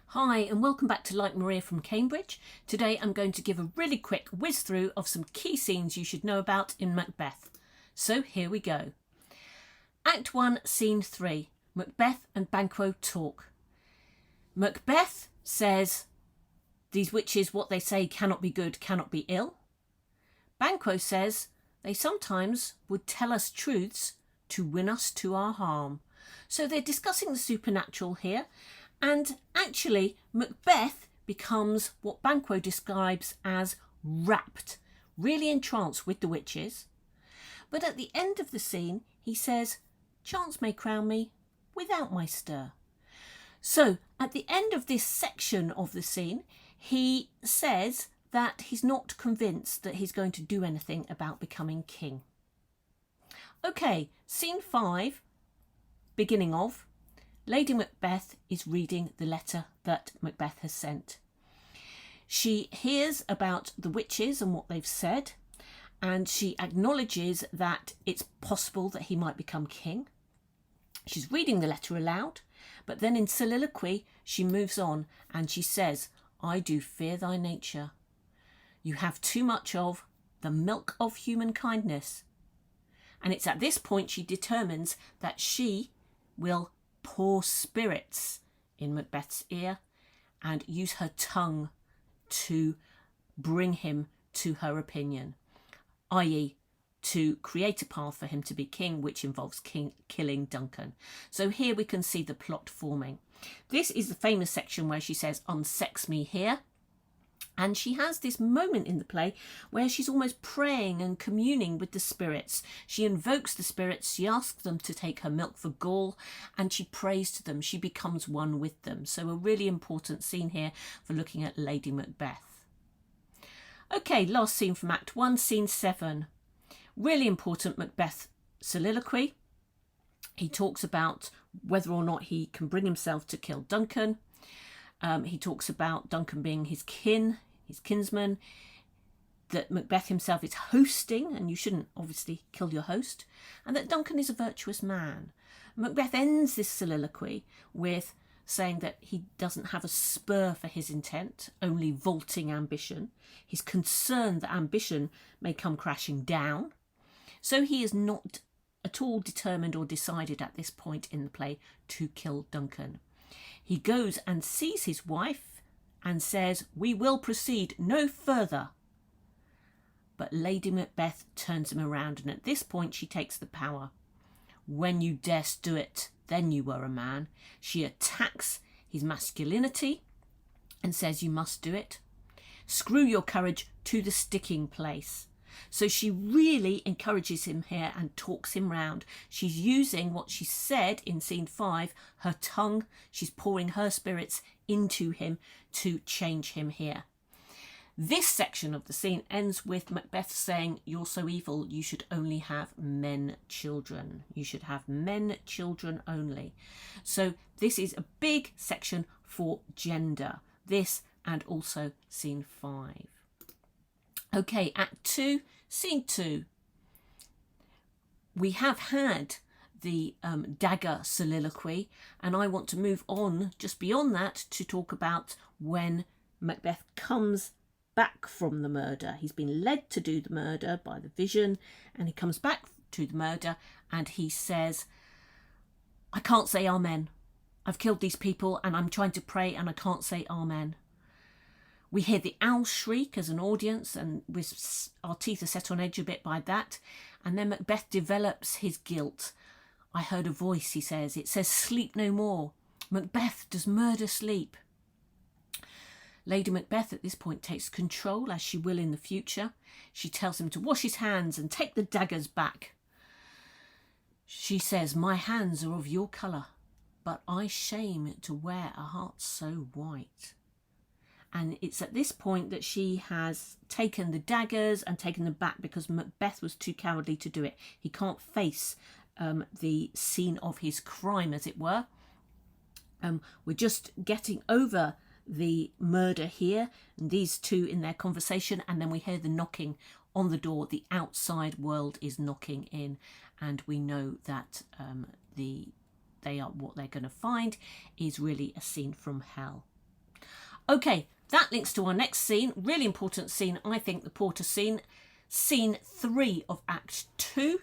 Hi and welcome back to Like Maria from Cambridge. Today I'm going to give a really quick whiz through of some key scenes you should know about in Macbeth. So here we go. Act 1, Scene 3. Macbeth and Banquo talk. Macbeth says, "These witches, what they say cannot be good, cannot be ill." Banquo says, "They sometimes would tell us truths to win us to our harm." So they're discussing the supernatural here. And actually, Macbeth becomes what Banquo describes as rapt, really entranced with the witches. But at the end of the scene, he says, "Chance may crown me without my stir." So at the end of this section of the scene, he says that he's not convinced that he's going to do anything about becoming king. Okay, scene 5, beginning of. Lady Macbeth is reading the letter that Macbeth has sent. She hears about the witches and what they've said, and she acknowledges that it's possible that he might become king. She's reading the letter aloud, but then in soliloquy she moves on and she says, "I do fear thy nature. You have too much of the milk of human kindness." And it's at this point she determines that she will pour spirits in Macbeth's ear and use her tongue to bring him to her opinion, i.e. to create a path for him to be king, which involves killing Duncan. So here we can see the plot forming. This is the famous section where she says, "Unsex me here." And she has this moment in the play where she's almost praying and communing with the spirits. She invokes the spirits, she asks them to take her milk for gall, and she prays to them. She becomes one with them. So a really important scene here for looking at Lady Macbeth. Okay, last scene from Act 1, Scene 7. Really important Macbeth soliloquy. He talks about whether or not he can bring himself to kill Duncan. He talks about Duncan being his kinsman, that Macbeth himself is hosting, and you shouldn't obviously kill your host, and that Duncan is a virtuous man. Macbeth ends this soliloquy with saying that he doesn't have a spur for his intent, only vaulting ambition. He's concerned that ambition may come crashing down. So he is not at all determined or decided at this point in the play to kill Duncan. He goes and sees his wife and says, "We will proceed no further." But Lady Macbeth turns him around, and at this point she takes the power. "When you durst do it, then you were a man." She attacks his masculinity and says, "You must do it. Screw your courage to the sticking place." So she really encourages him here and talks him round. She's using what she said in scene 5, her tongue. She's pouring her spirits into him to change him here. This section of the scene ends with Macbeth saying, "You're so evil, you should only have men children. You should have men children only." So this is a big section for gender. This and also scene 5. Okay, Act 2, Scene 2. We have had the dagger soliloquy, and I want to move on just beyond that to talk about when Macbeth comes back from the murder. He's been led to do the murder by the vision, and he comes back to the murder and he says, "I can't say amen. I've killed these people and I'm trying to pray and I can't say amen." We hear the owl shriek as an audience, and our teeth are set on edge a bit by that. And then Macbeth develops his guilt. "I heard a voice," he says. "It says, 'Sleep no more.' Macbeth, does murder sleep?" Lady Macbeth at this point takes control, as she will in the future. She tells him to wash his hands and take the daggers back. She says, "My hands are of your colour, but I shame to wear a heart so white." And it's at this point that she has taken the daggers and taken them back because Macbeth was too cowardly to do it. He can't face the scene of his crime, as it were. We're just getting over the murder here, and these two in their conversation, and then we hear the knocking on the door. The outside world is knocking in, and we know that what they're going to find is really a scene from hell. Okay, that links to our next scene, really important scene, I think, the porter scene, scene 3 of Act 2.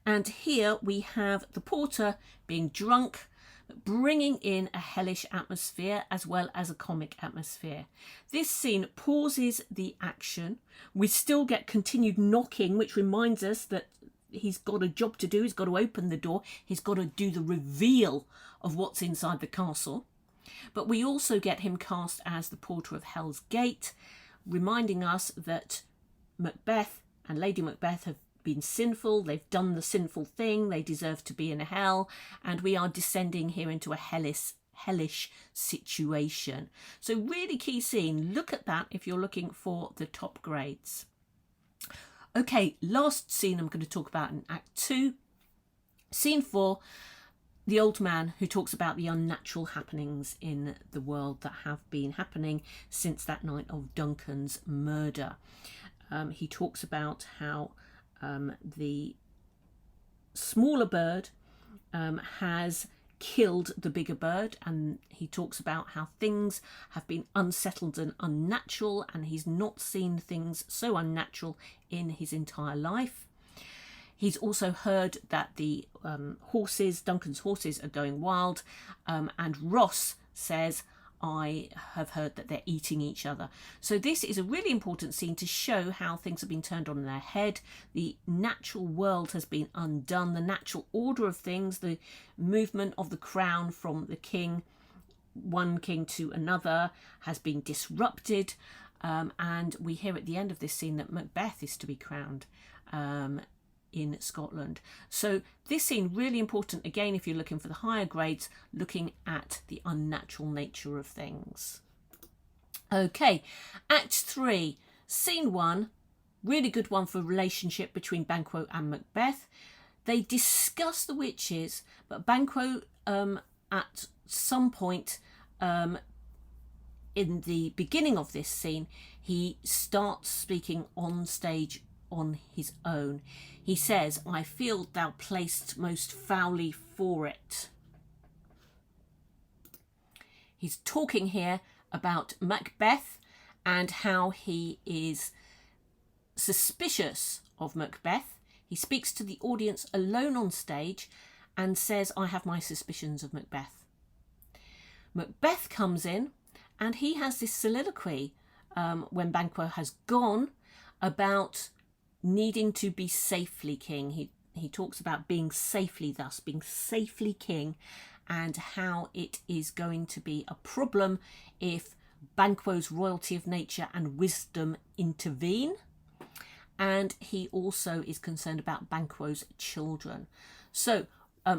And here we have the porter being drunk, bringing in a hellish atmosphere as well as a comic atmosphere. This scene pauses the action. We still get continued knocking, which reminds us that he's got a job to do. He's got to open the door. He's got to do the reveal of what's inside the castle. But we also get him cast as the porter of Hell's Gate, reminding us that Macbeth and Lady Macbeth have been sinful, they've done the sinful thing, they deserve to be in hell, and we are descending here into a hellish situation. So really key scene, look at that if you're looking for the top grades. Okay, last scene I'm going to talk about in Act 2. Scene 4, the old man who talks about the unnatural happenings in the world that have been happening since that night of Duncan's murder. He talks about how the smaller bird has killed the bigger bird, and he talks about how things have been unsettled and unnatural, and he's not seen things so unnatural in his entire life. He's also heard that the horses, Duncan's horses, are going wild, and Ross says, I have heard that they're eating each other. So this is a really important scene to show how things have been turned on in their head. The natural world has been undone. The natural order of things, the movement of the crown from the king, one king to another, has been disrupted. And we hear at the end of this scene that Macbeth is to be crowned in Scotland. So this scene really important again if you're looking for the higher grades, looking at the unnatural nature of things. Okay, Act 3, Scene 1, really good one for relationship between Banquo and Macbeth. They discuss the witches, but Banquo at some point in the beginning of this scene, he starts speaking on stage on his own. He says, I feel thou placed most foully for it. He's talking here about Macbeth and how he is suspicious of Macbeth. He speaks to the audience alone on stage and says, I have my suspicions of Macbeth. Macbeth comes in and he has this soliloquy when Banquo has gone about needing to be safely king. He talks about being safely thus, being safely king, and how it is going to be a problem if Banquo's royalty of nature and wisdom intervene. And he also is concerned about Banquo's children. So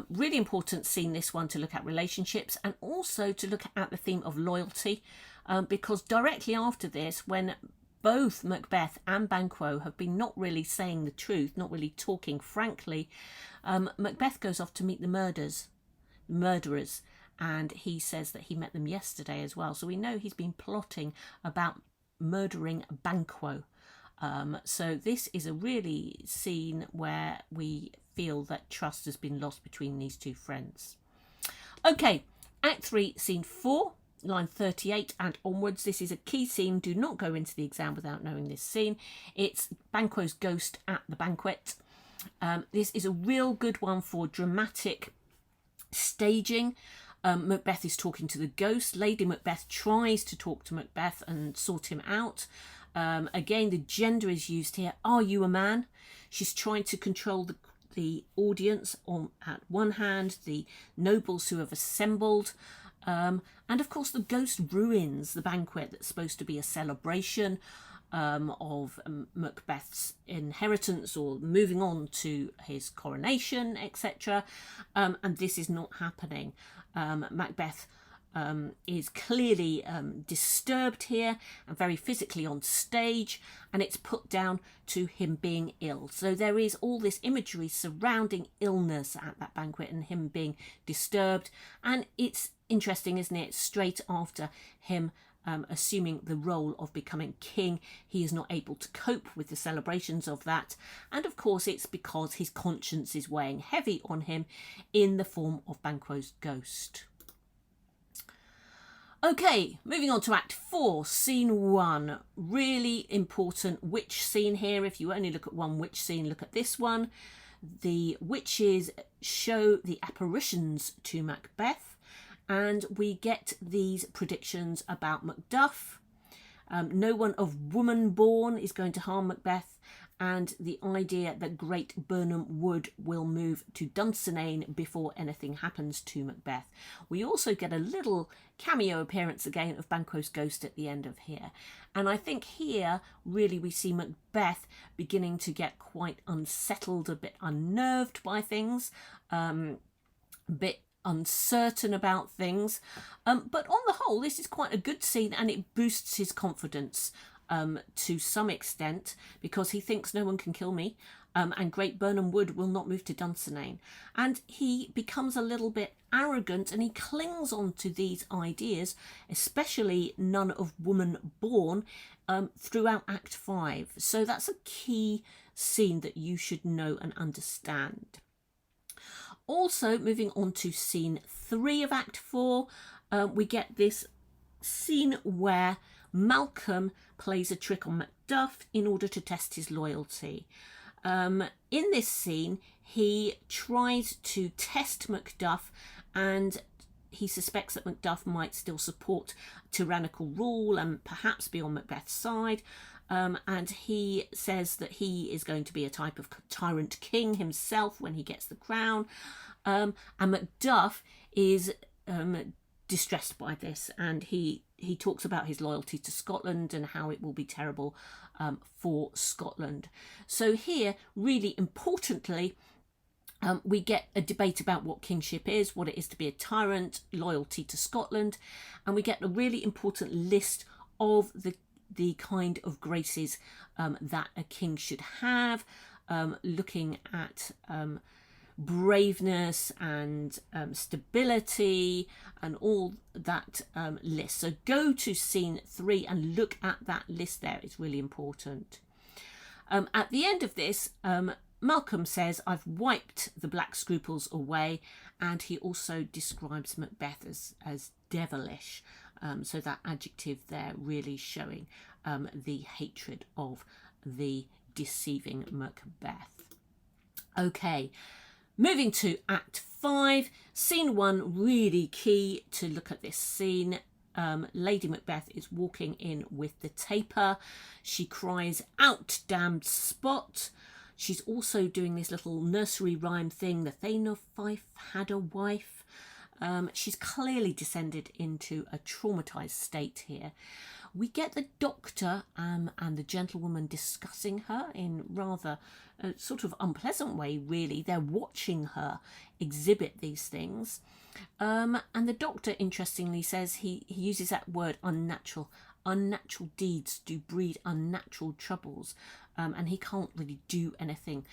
really important scene, this one, to look at relationships and also to look at the theme of loyalty, because directly after this, when both Macbeth and Banquo have been not really saying the truth, not really talking frankly, Macbeth goes off to meet the murderers, and he says that he met them yesterday as well. So we know he's been plotting about murdering Banquo. So this is a really scene where we feel that trust has been lost between these two friends. Okay, Act 3, Scene 4. Line 38 and onwards. This is a key scene. Do not go into the exam without knowing this scene. It's Banquo's ghost at the banquet. This is a real good one for dramatic staging. Macbeth is talking to the ghost. Lady Macbeth tries to talk to Macbeth and sort him out. Again, the gender is used here. Are you a man? She's trying to control the audience at one hand, the nobles who have assembled. And of course the ghost ruins the banquet that's supposed to be a celebration of Macbeth's inheritance or moving on to his coronation, etc. And this is not happening. Macbeth is clearly disturbed here and very physically on stage, and it's put down to him being ill. So there is all this imagery surrounding illness at that banquet and him being disturbed, and it's interesting, isn't it? Straight after him assuming the role of becoming king, he is not able to cope with the celebrations of that, and of course it's because his conscience is weighing heavy on him in the form of Banquo's ghost. Okay, moving on to Act 4, Scene 1. Really important witch scene here. If you only look at one witch scene, look at this one. The witches show the apparitions to Macbeth, and we get these predictions about Macduff. No one of woman born is going to harm Macbeth, and the idea that Great Burnham Wood will move to Dunsinane before anything happens to Macbeth. We also get a little cameo appearance again of Banquo's ghost at the end of here. And I think here really we see Macbeth beginning to get quite unsettled, a bit unnerved by things, a bit uncertain about things. But on the whole, this is quite a good scene, and it boosts his confidence to some extent, because he thinks no one can kill me, and Great Burnham Wood will not move to Dunsinane. And he becomes a little bit arrogant, and he clings on to these ideas, especially none of woman born, throughout Act 5. So that's a key scene that you should know and understand. Also, moving on to Scene 3 of Act 4, we get this scene where Malcolm plays a trick on Macduff in order to test his loyalty. In this scene, he tries to test Macduff, and he suspects that Macduff might still support tyrannical rule and perhaps be on Macbeth's side. And he says that he is going to be a type of tyrant king himself when he gets the crown. And Macduff is distressed by this, and he talks about his loyalty to Scotland and how it will be terrible for Scotland. So here, really importantly, we get a debate about what kingship is, what it is to be a tyrant, loyalty to Scotland, and we get a really important list of the kind of graces that a king should have, looking at braveness and stability and all that list. So go to Scene 3 and look at that list there. It's really important. At the end of this, Malcolm says, "I've wiped the black scruples away," and he also describes Macbeth as devilish. So that adjective there really showing the hatred of the deceiving Macbeth. Okay. Moving to Act 5, Scene 1, really key to look at this scene. Lady Macbeth is walking in with the taper. She cries out, "Damned spot." She's also doing this little nursery rhyme thing, "The Thane of Fife had a wife." She's clearly descended into a traumatised state here. We get the doctor and the gentlewoman discussing her in rather a sort of unpleasant way, really. They're watching her exhibit these things. And the doctor, interestingly, says he uses that word unnatural. Unnatural deeds do breed unnatural troubles. And he can't really do anything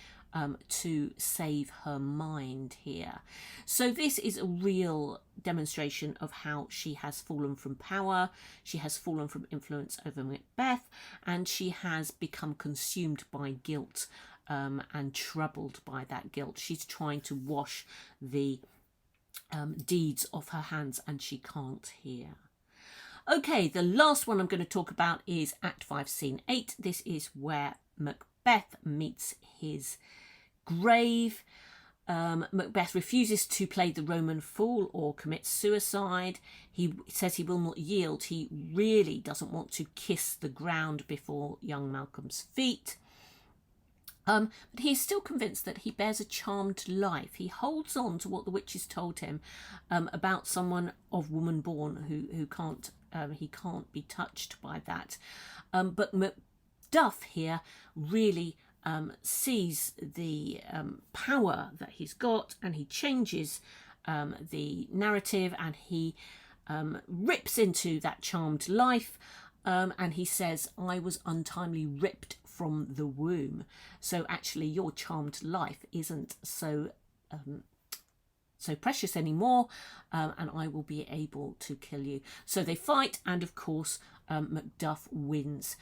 to save her mind here. So this is a real demonstration of how she has fallen from power, she has fallen from influence over Macbeth, and she has become consumed by guilt and troubled by that guilt. She's trying to wash the deeds off her hands, and she can't here. Okay, the last one I'm going to talk about is Act 5, Scene 8. This is where Macbeth meets his grave. Macbeth refuses to play the Roman fool or commit suicide. He says he will not yield. He really doesn't want to kiss the ground before young Malcolm's feet. But he's still convinced that he bears a charmed life. He holds on to what the witches told him about someone of woman born who can't he can't be touched by that. But Macduff here really sees the power that he's got, and he changes the narrative, and he rips into that charmed life, and he says, "I was untimely ripped from the womb, so actually your charmed life isn't so precious anymore, and I will be able to kill you." So they fight, and of course Macduff wins.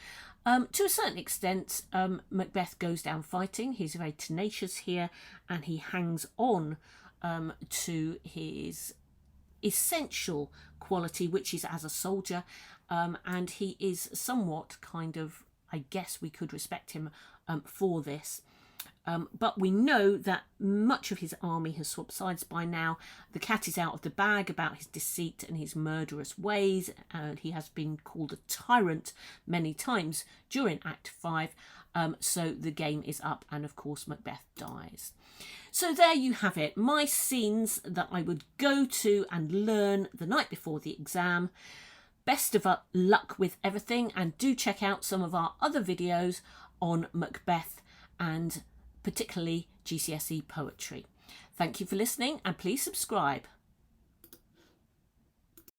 To a certain extent, Macbeth goes down fighting. He's very tenacious here, and he hangs on to his essential quality, which is as a soldier, and he is somewhat kind of, I guess we could respect him for this. But we know that much of his army has swapped sides by now. The cat is out of the bag about his deceit and his murderous ways, and he has been called a tyrant many times during Act 5. So the game is up, and of course Macbeth dies. So there you have it, my scenes that I would go to and learn the night before the exam. Best of luck with everything, and do check out some of our other videos on Macbeth and particularly GCSE poetry. Thank you for listening, and please subscribe.